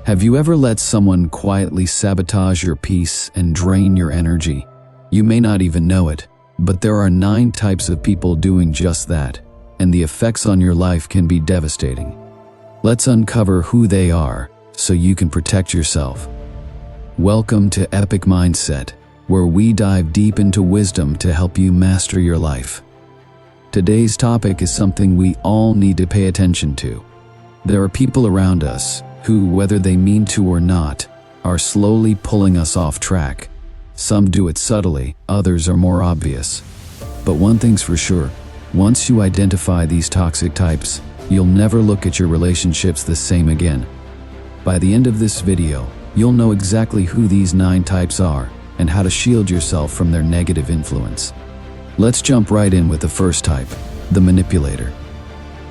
Have you ever let someone quietly sabotage your peace and drain your energy? You may not even know it, but there are 9 types of people doing just that, and the effects on your life can be devastating. Let's uncover who they are so you can protect yourself. Welcome to Epic Mindset, where we dive deep into wisdom to help you master your life. Today's topic is something we all need to pay attention to. There are people around us who, whether they mean to or not, are slowly pulling us off track. Some do it subtly, others are more obvious. But one thing's for sure, once you identify these toxic types, you'll never look at your relationships the same again. By the end of this video, you'll know exactly who these 9 types are and how to shield yourself from their negative influence. Let's jump right in with the first type, the manipulator.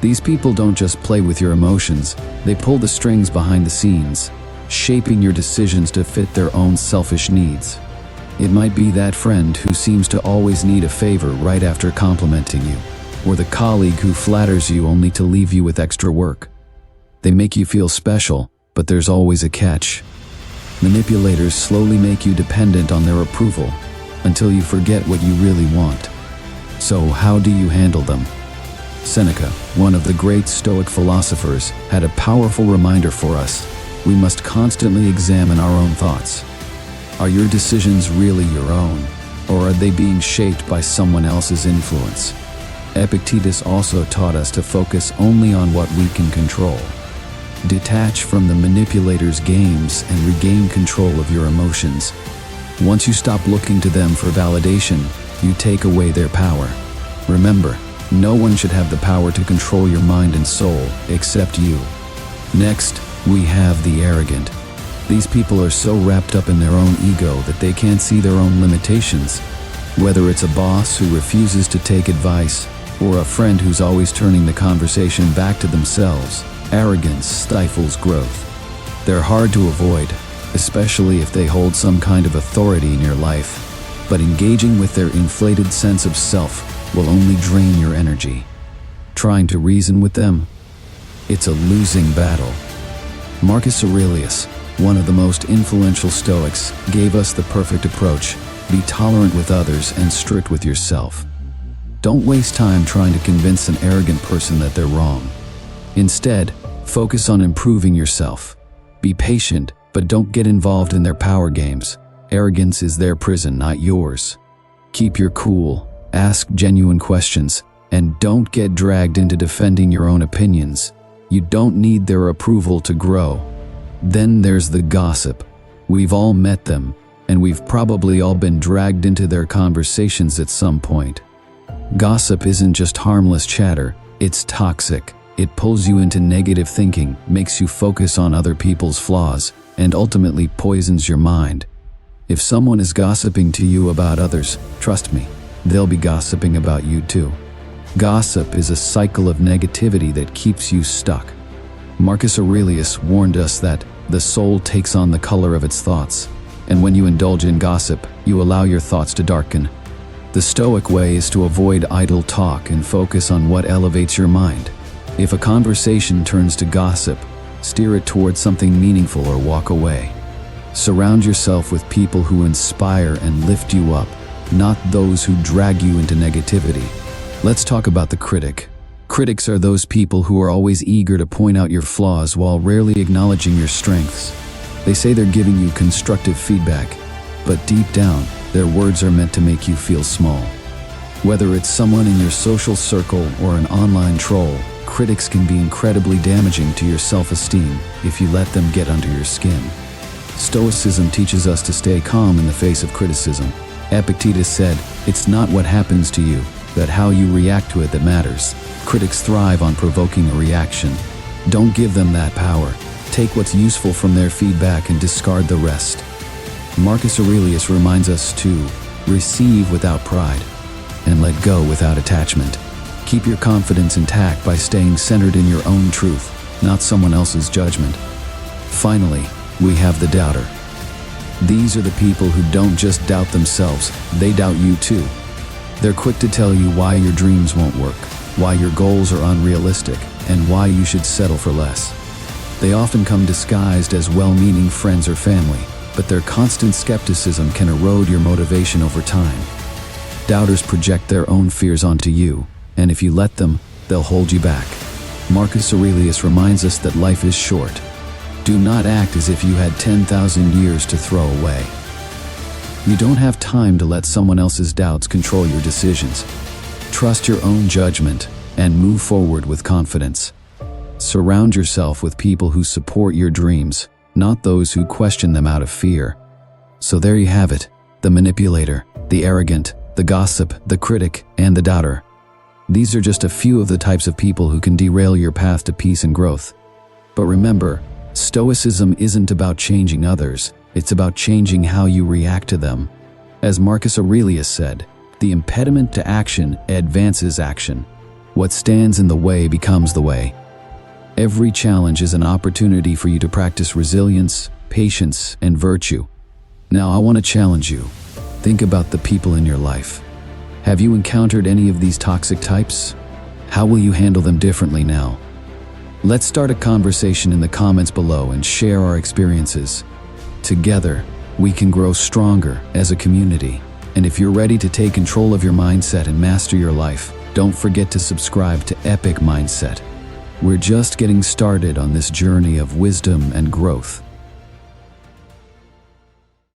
These people don't just play with your emotions, they pull the strings behind the scenes, shaping your decisions to fit their own selfish needs. It might be that friend who seems to always need a favor right after complimenting you, or the colleague who flatters you only to leave you with extra work. They make you feel special, but there's always a catch. Manipulators slowly make you dependent on their approval until you forget what you really want. So how do you handle them? Seneca, one of the great Stoic philosophers, had a powerful reminder for us. We must constantly examine our own thoughts. Are your decisions really your own, or are they being shaped by someone else's influence? Epictetus also taught us to focus only on what we can control. Detach from the manipulator's games and regain control of your emotions. Once you stop looking to them for validation, you take away their power. Remember, no one should have the power to control your mind and soul except you. Next, we have the arrogant. These people are so wrapped up in their own ego that they can't see their own limitations. Whether it's a boss who refuses to take advice, or a friend who's always turning the conversation back to themselves, arrogance stifles growth. They're hard to avoid, especially if they hold some kind of authority in your life. But engaging with their inflated sense of self will only drain your energy. Trying to reason with them? It's a losing battle. Marcus Aurelius, one of the most influential Stoics, gave us the perfect approach. Be tolerant with others and strict with yourself. Don't waste time trying to convince an arrogant person that they're wrong. Instead, focus on improving yourself. Be patient, but don't get involved in their power games. Arrogance is their prison, not yours. Keep your cool, ask genuine questions, and don't get dragged into defending your own opinions. You don't need their approval to grow. Then there's the gossip. We've all met them, and we've probably all been dragged into their conversations at some point. Gossip isn't just harmless chatter, it's toxic. It pulls you into negative thinking, makes you focus on other people's flaws, and ultimately poisons your mind. If someone is gossiping to you about others, trust me, they'll be gossiping about you too. Gossip is a cycle of negativity that keeps you stuck. Marcus Aurelius warned us that the soul takes on the color of its thoughts, and when you indulge in gossip, you allow your thoughts to darken. The Stoic way is to avoid idle talk and focus on what elevates your mind. If a conversation turns to gossip, steer it towards something meaningful or walk away. Surround yourself with people who inspire and lift you up, not those who drag you into negativity. Let's talk about the critic. Critics are those people who are always eager to point out your flaws while rarely acknowledging your strengths. They say they're giving you constructive feedback, but deep down, their words are meant to make you feel small. Whether it's someone in your social circle or an online troll, critics can be incredibly damaging to your self-esteem if you let them get under your skin. Stoicism teaches us to stay calm in the face of criticism. Epictetus said, "It's not what happens to you, but how you react to it that matters." Critics thrive on provoking a reaction. Don't give them that power. Take what's useful from their feedback and discard the rest. Marcus Aurelius reminds us to receive without pride and let go without attachment. Keep your confidence intact by staying centered in your own truth, not someone else's judgment. Finally, we have the doubter. These are the people who don't just doubt themselves, they doubt you too. They're quick to tell you why your dreams won't work, why your goals are unrealistic, and why you should settle for less. They often come disguised as well-meaning friends or family, but their constant skepticism can erode your motivation over time. Doubters project their own fears onto you, and if you let them, they'll hold you back. Marcus Aurelius reminds us that life is short. Do not act as if you had 10,000 years to throw away. You don't have time to let someone else's doubts control your decisions. Trust your own judgment and move forward with confidence. Surround yourself with people who support your dreams, not those who question them out of fear. So there you have it, the manipulator, the arrogant, the gossip, the critic, and the doubter. These are just a few of the types of people who can derail your path to peace and growth. But remember, Stoicism isn't about changing others, it's about changing how you react to them. As Marcus Aurelius said, the impediment to action advances action. What stands in the way becomes the way. Every challenge is an opportunity for you to practice resilience, patience, and virtue. Now I want to challenge you. Think about the people in your life. Have you encountered any of these toxic types? How will you handle them differently now? Let's start a conversation in the comments below and share our experiences. Together, we can grow stronger as a community. And if you're ready to take control of your mindset and master your life, don't forget to subscribe to Epic Mindset. We're just getting started on this journey of wisdom and growth.